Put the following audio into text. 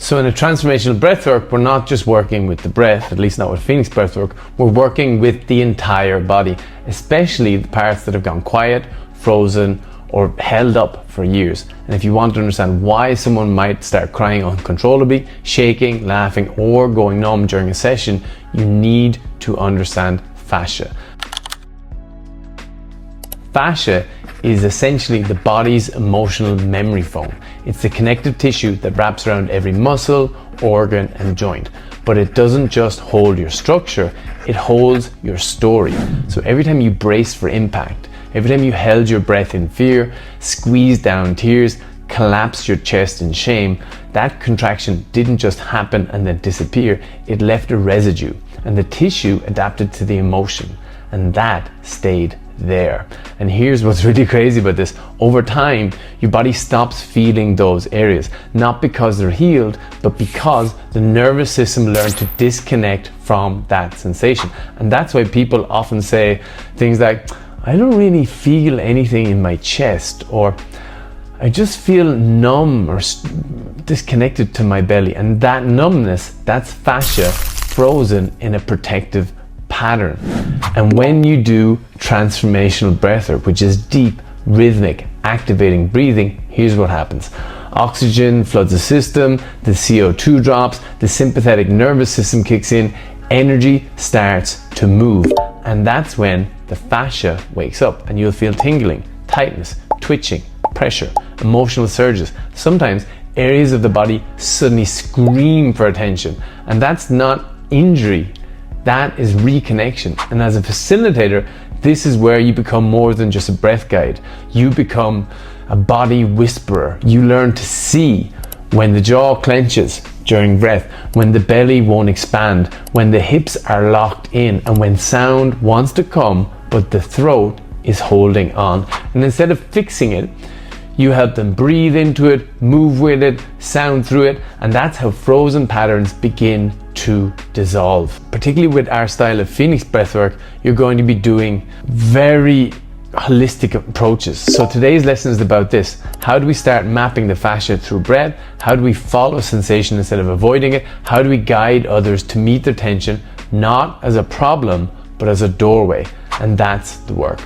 So in a transformational breathwork, we're not just working with the breath, at least not with Phoenix breathwork, we're working with the entire body, especially the parts that have gone quiet, frozen, or held up for years. And if you want to understand why someone might start crying uncontrollably, shaking, laughing, or going numb during a session, you need to understand fascia. Fascia is essentially the body's emotional memory foam. It's the connective tissue that wraps around every muscle, organ, and joint. But it doesn't just hold your structure, it holds your story. So every time you brace for impact, every time you held your breath in fear, squeezed down tears, collapsed your chest in shame, that contraction didn't just happen and then disappear, it left a residue, and the tissue adapted to the emotion, and that stayed there. And here's what's really crazy about this. Over time, your body stops feeling those areas, not because they're healed, but because the nervous system learned to disconnect from that sensation. And that's why people often say things like, I don't really feel anything in my chest, or I just feel numb or disconnected to my belly. And that numbness, that's fascia frozen in a protective pattern. And when you do transformational breathwork, which is deep, rhythmic, activating breathing, here's what happens. Oxygen floods the system, the CO2 drops, the sympathetic nervous system kicks in, energy starts to move. And that's when the fascia wakes up, and you'll feel tingling, tightness, twitching, pressure, emotional surges. Sometimes areas of the body suddenly scream for attention, and that's not injury. That is reconnection. And as a facilitator, this is where you become more than just a breath guide. You become a body whisperer. You learn to see when the jaw clenches during breath, when the belly won't expand, when the hips are locked in, and when sound wants to come, but the throat is holding on. And instead of fixing it, you help them breathe into it, move with it, sound through it, and that's how frozen patterns begin to dissolve. Particularly with our style of Phoenix breathwork, you're going to be doing very holistic approaches. So today's lesson is about this. How do we start mapping the fascia through breath? How do we follow sensation instead of avoiding it? How do we guide others to meet their tension, not as a problem, but as a doorway? And that's the work.